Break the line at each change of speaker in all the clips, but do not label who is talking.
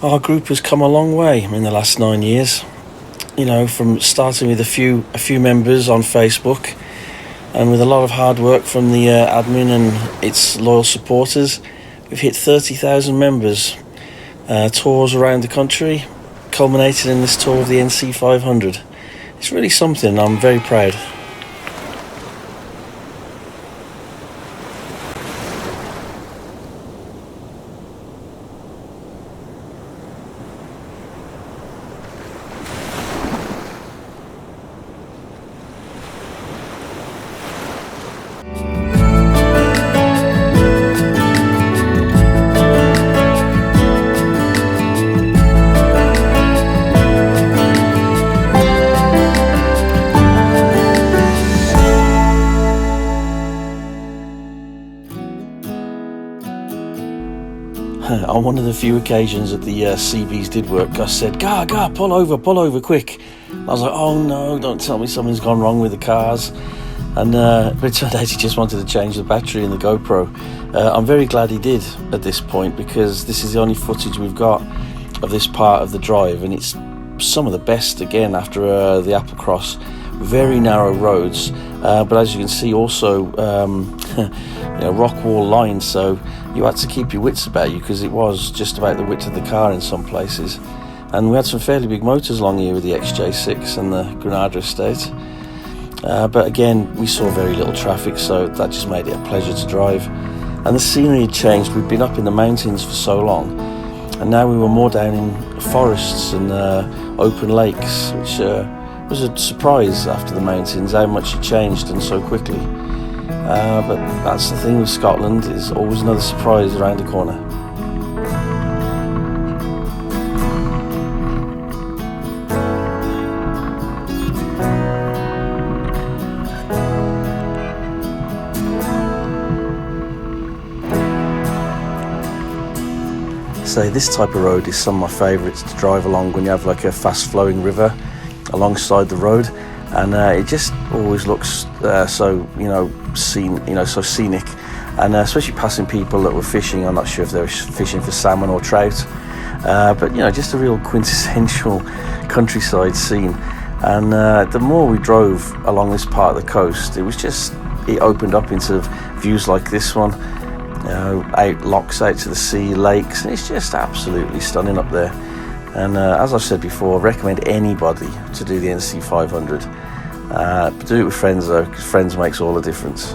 Our group has come a long way in the last 9 years. You know, from starting with a few members on Facebook, and with a lot of hard work from the admin and its loyal supporters, we've hit 30,000 members. Tours around the country, culminated in this tour of the NC500. It's really something. I'm very proud. On one of the few occasions that the CBs did work, Gus said, Gar, pull over, quick. I was like, oh no, don't tell me something's gone wrong with the cars. And but it turned out he just wanted to change the battery in the GoPro. I'm very glad he did at this point, because this is the only footage we've got of this part of the drive, and it's some of the best, again, after the Applecross. Very narrow roads, but as you can see, also rock wall lines, so you had to keep your wits about you, because it was just about the width of the car in some places. And we had some fairly big motors along here with the XJ6 and the Granada estate, but again, we saw very little traffic, so that just made it a pleasure to drive. And the scenery had changed. We'd been up in the mountains for so long, and now we were more down in forests and open lakes, which was a surprise after the mountains, how much it changed and so quickly. But that's the thing with Scotland, there's always another surprise around the corner. So this type of road is some of my favourites to drive along when you have like a fast flowing river alongside the road, and it just always looks so so scenic, and especially passing people that were fishing. I'm not sure if they were fishing for salmon or trout, but just a real quintessential countryside scene. And the more we drove along this part of the coast, it opened up into views like this one, locks out to the sea, lakes, and it's just absolutely stunning up there. And as I've said before, I recommend anybody to do the NC500. But do it with friends though, because friends makes all the difference.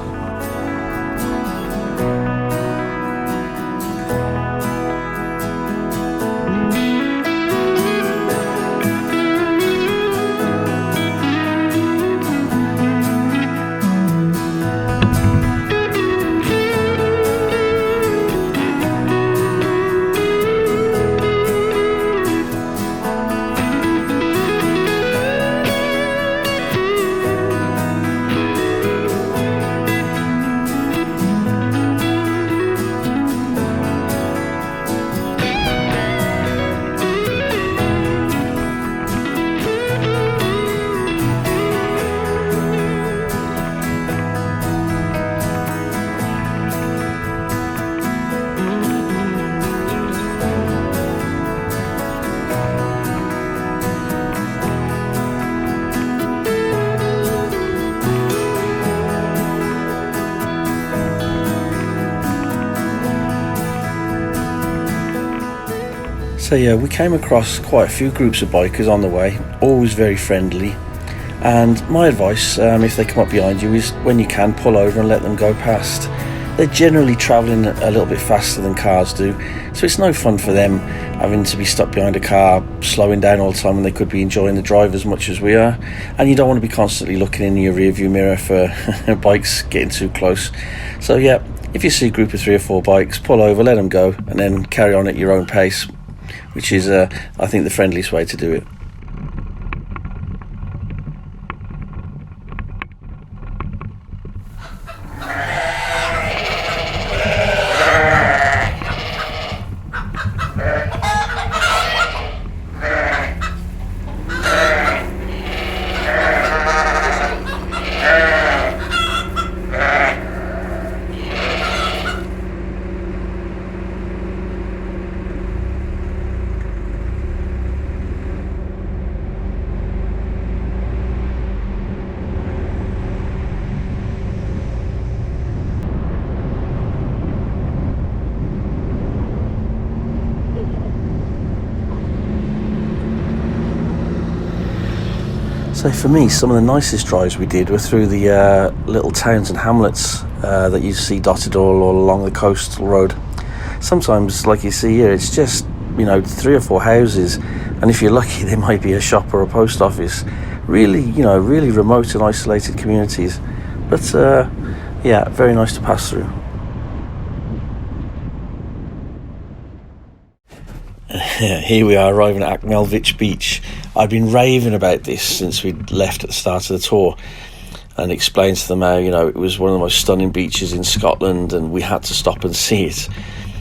So yeah, we came across quite a few groups of bikers on the way, always very friendly. And my advice, if they come up behind you, is when you can, pull over and let them go past. They're generally travelling a little bit faster than cars do, so it's no fun for them having to be stuck behind a car, slowing down all the time when they could be enjoying the drive as much as we are. And you don't want to be constantly looking in your rear view mirror for bikes getting too close. So yeah, if you see a group of 3 or 4 bikes, pull over, let them go, and then carry on at your own pace, which is, I think, the friendliest way to do it. So for me, some of the nicest drives we did were through the little towns and hamlets that you see dotted all along the coastal road. Sometimes, like you see here, it's just, 3 or 4 houses, and if you're lucky, there might be a shop or a post office. Really, really remote and isolated communities. But, very nice to pass through. Here we are arriving at Achmelvich Beach. I'd been raving about this since we'd left at the start of the tour, and explained to them how, it was one of the most stunning beaches in Scotland and we had to stop and see it.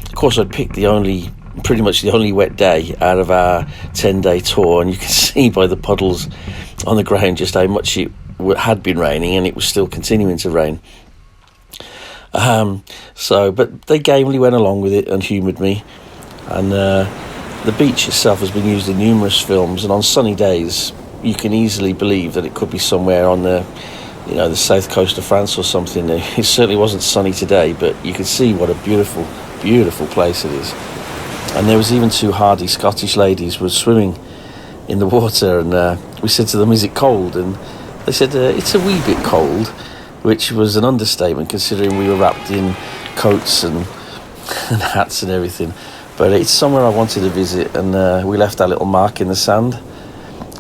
Of course, I'd picked pretty much the only wet day out of our 10-day tour, and you can see by the puddles on the ground just how much it had been raining, and it was still continuing to rain. But they gamely went along with it and humoured me, and the beach itself has been used in numerous films, and on sunny days you can easily believe that it could be somewhere on the south coast of France or something. It certainly wasn't sunny today, but you could see what a beautiful, beautiful place it is. And there was even 2 hardy Scottish ladies were swimming in the water, and we said to them, "Is it cold?" And they said, "It's a wee bit cold," which was an understatement considering we were wrapped in coats and hats and everything. But it's somewhere I wanted to visit, and we left our little mark in the sand.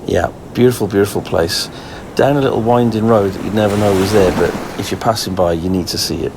Yeah, beautiful, beautiful place. Down a little winding road that you'd never know was there, but if you're passing by, you need to see it.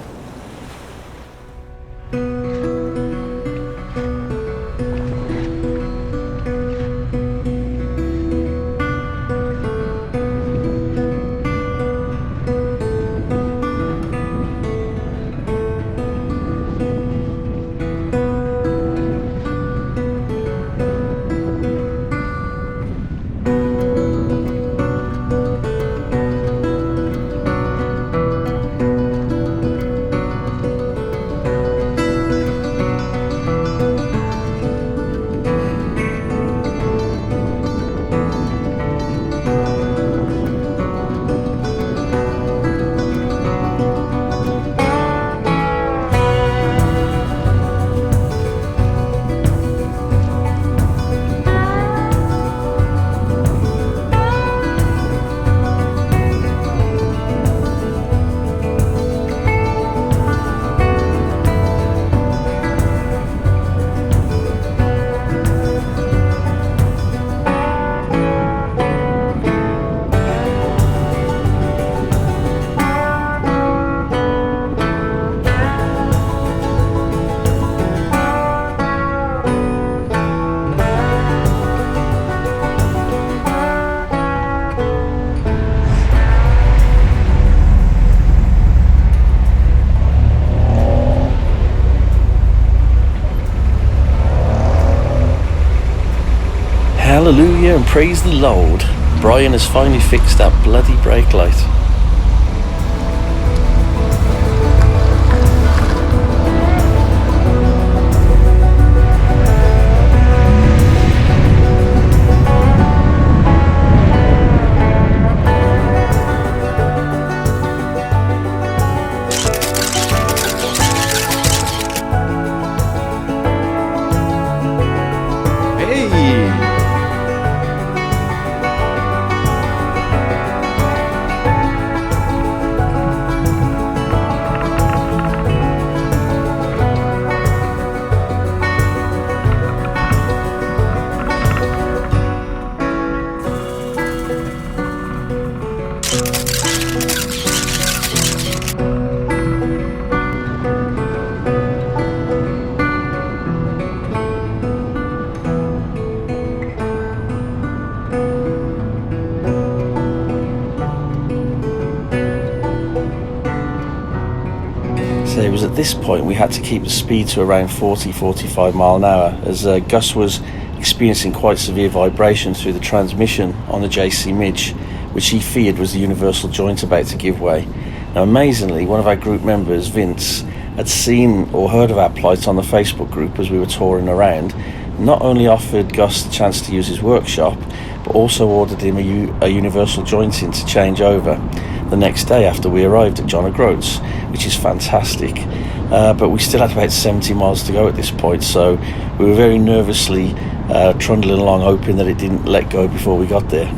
Hallelujah and praise the Lord. Brian has finally fixed that bloody brake light. So it was at this point we had to keep the speed to around 40-45 mile an hour, as Gus was experiencing quite severe vibration through the transmission on the JC Midge, which he feared was the universal joint about to give way. Now amazingly, one of our group members, Vince, had seen or heard of our plight on the Facebook group as we were touring around, not only offered Gus the chance to use his workshop, but also ordered him a universal jointing to change over the next day after we arrived at John O'Groats, which is fantastic. But we still had about 70 miles to go at this point, so we were very nervously trundling along, hoping that it didn't let go before we got there.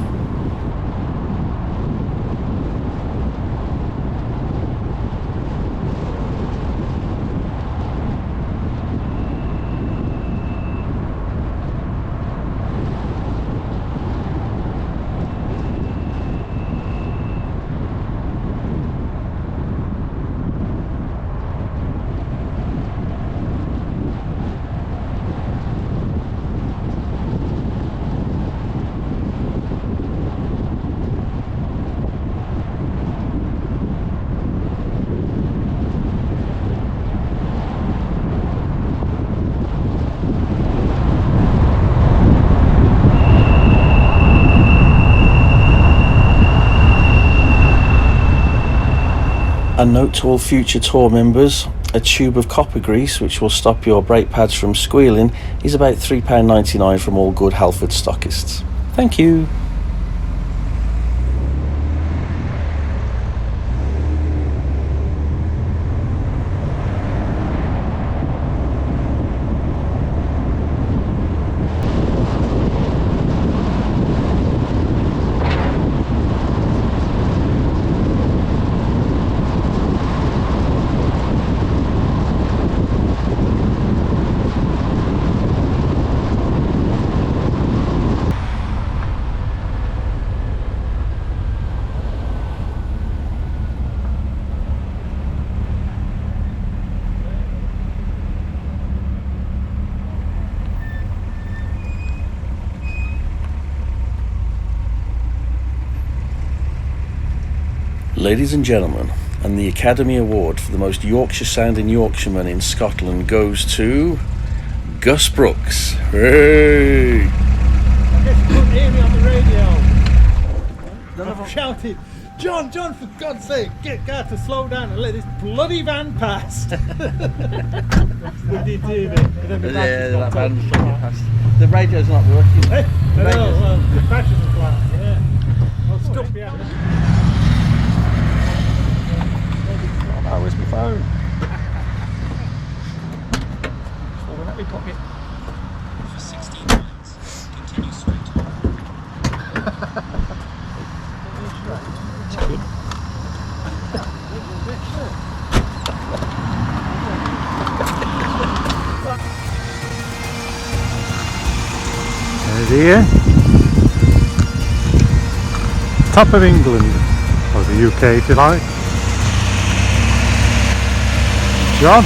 A note to all future tour members, a tube of copper grease, which will stop your brake pads from squealing, is about £3.99 from all good Halford stockists. Thank you. Ladies and gentlemen, and the Academy Award for the most Yorkshire-sounding Yorkshireman in Scotland goes to Gus Brooks. Hey!
I guess you couldn't hear me on the radio. I've shouted, John, for God's sake, get God to slow down and let this bloody van pass. We did do that.
Yeah, that van's shot past. The radio's not working.
Hey, well, the batteries are flat. Yeah. I'll stop behind them.
Oh, where's my phone? Oh, let me pocket.
For 16 miles, continue straight.
Here, top of England, or the UK if you like. John.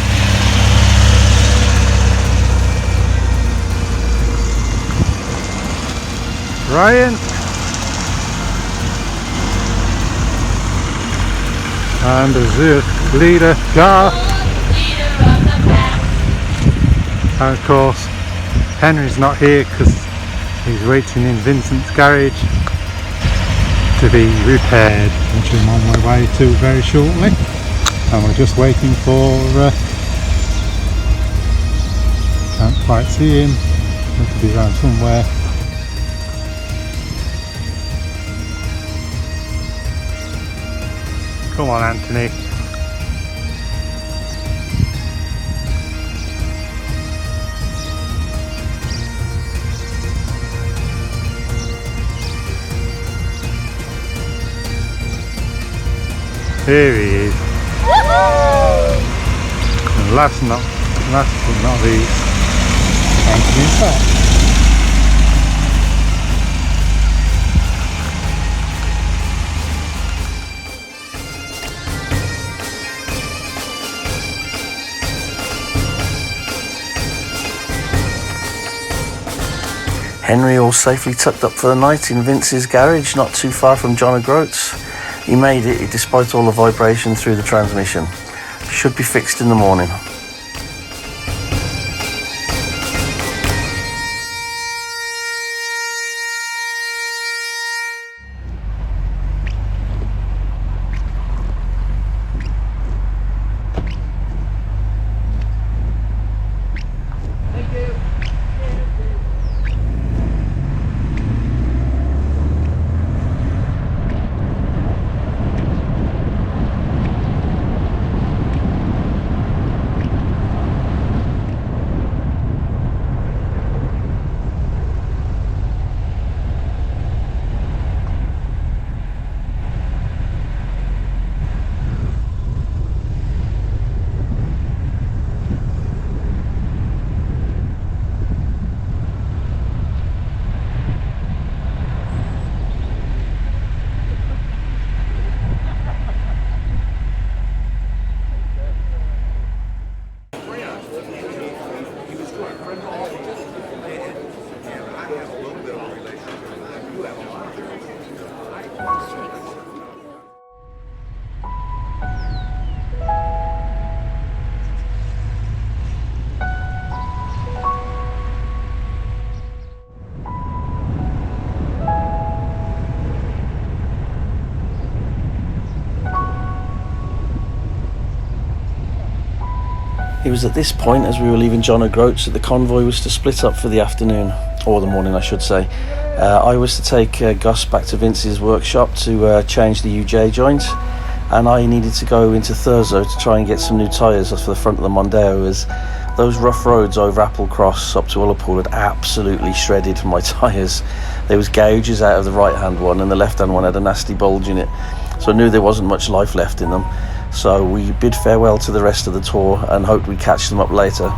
Ryan. And as the leader, Gar. And of course, Henry's not here because he's waiting in Vincent's garage to be repaired, which I'm on my way to very shortly. And we're just waiting for, can't quite see him, has to be around somewhere. Come on, Anthony. Here he is. And last but not least, Anthony's back.
Henry all safely tucked up for the night in Vince's garage, not too far from John O'Groats. He made it despite all the vibration through the transmission. Should be fixed in the morning. It was at this point, as we were leaving John O'Groats, that the convoy was to split up for the afternoon, or the morning I should say. I was to take Gus back to Vince's workshop to change the UJ joint, and I needed to go into Thurso to try and get some new tyres for the front of the Mondeo, as those rough roads over Applecross up to Ullapool had absolutely shredded my tyres. There was gouges out of the right hand one, and the left hand one had a nasty bulge in it, so I knew there wasn't much life left in them. So we bid farewell to the rest of the tour and hoped we'd catch them up later.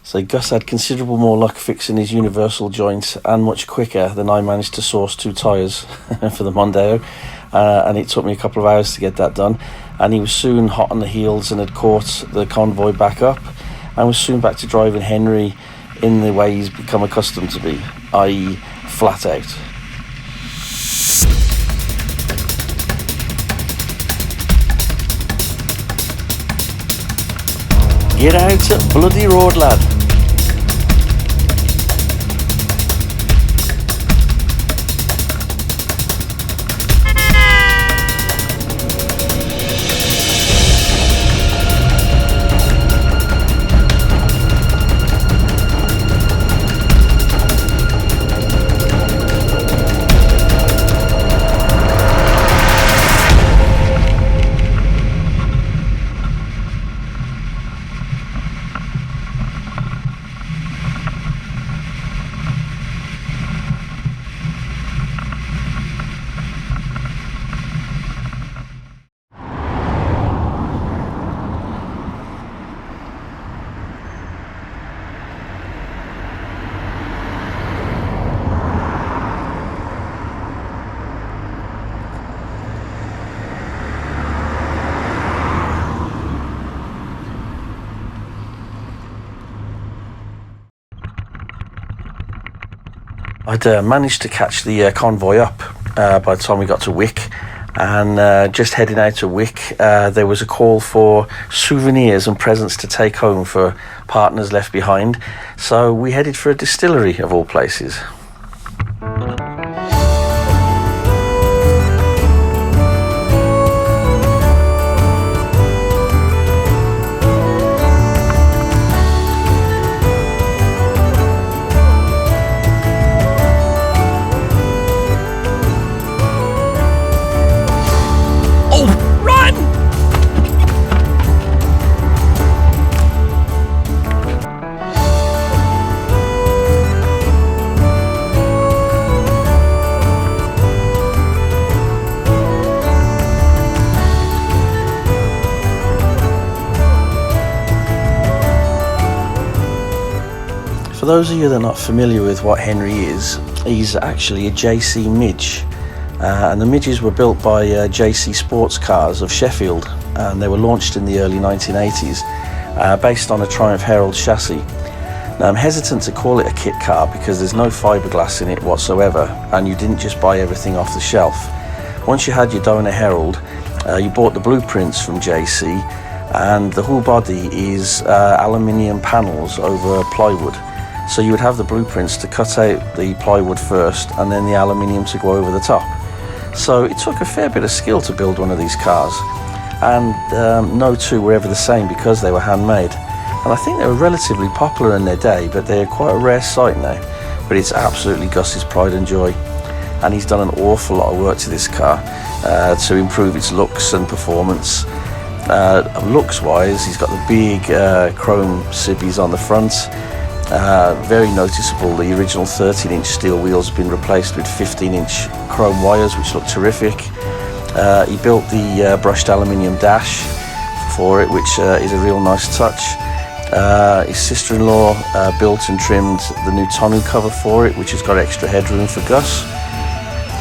So Gus had considerable more luck fixing his universal joint, and much quicker than I managed to source 2 tyres for the Mondeo, and it took me a couple of hours to get that done. And he was soon hot on the heels and had caught the convoy back up, and was soon back to driving Henry in the way he's become accustomed to be, i.e. flat out. Get out, bloody road, lad. I'd managed to catch the convoy up by the time we got to Wick, and just heading out to Wick, there was a call for souvenirs and presents to take home for partners left behind, so we headed for a distillery of all places. For those of you that are not familiar with what Henry is, he's actually a JC Midge, and the Midges were built by JC Sports Cars of Sheffield, and they were launched in the early 1980s based on a Triumph Herald chassis. Now I'm hesitant to call it a kit car because there's no fiberglass in it whatsoever, and you didn't just buy everything off the shelf. Once you had your Donor Herald, you bought the blueprints from JC, and the whole body is aluminium panels over plywood. So you would have the blueprints to cut out the plywood first, and then the aluminium to go over the top. So it took a fair bit of skill to build one of these cars, and no two were ever the same because they were handmade. And I think they were relatively popular in their day, but they're quite a rare sight now. But it's absolutely Gus's pride and joy, and he's done an awful lot of work to this car to improve its looks and performance. Looks wise, he's got the big chrome sibbies on the front. Very noticeable. The original 13-inch steel wheels have been replaced with 15-inch chrome wires, which look terrific. He built the brushed aluminium dash for it, which is a real nice touch. His sister-in-law built and trimmed the new tonneau cover for it, which has got extra headroom for Gus.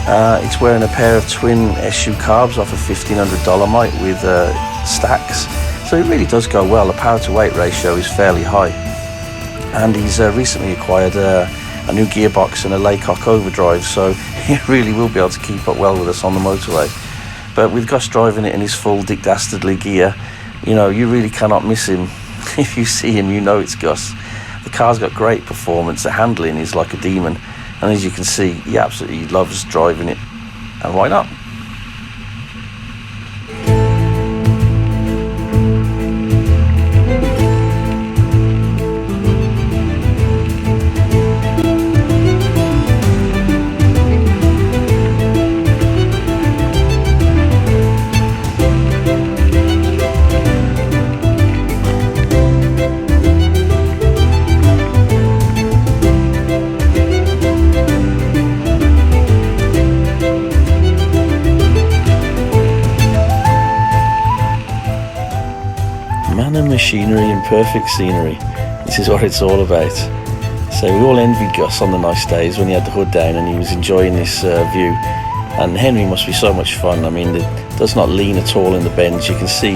It's wearing a pair of twin SU carbs off a $1,500 Dolomite with stacks, so it really does go well. The power to weight ratio is fairly high, and he's recently acquired a new gearbox and a Laycock overdrive, so he really will be able to keep up well with us on the motorway. But with Gus driving it in his full Dick Dastardly gear, you know, you really cannot miss him. If you see him, you know it's Gus. The car's got great performance, the handling is like a demon, and as you can see, he absolutely loves driving it, and why not? Man and machinery in perfect scenery. This is what it's all about. So we all envied Gus on the nice days when he had the hood down and he was enjoying this view. And Henry must be so much fun. I mean, it does not lean at all in the bends. You can see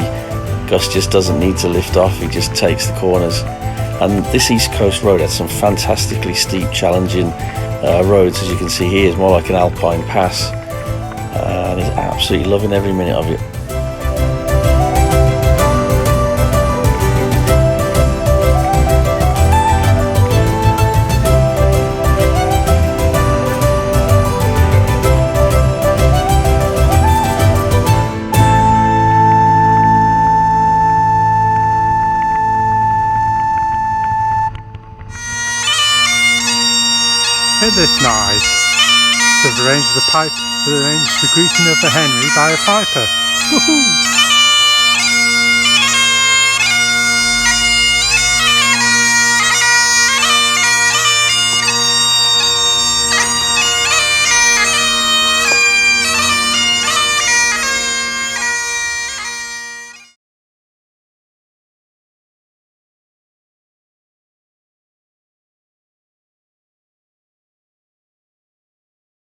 Gus just doesn't need to lift off. He just takes the corners. And this East Coast road had some fantastically steep, challenging roads. As you can see here, it's more like an alpine pass. And he's absolutely loving every minute of it.
Isn't this nice? They've arranged the greeting of the Henry by a piper. Woohoo!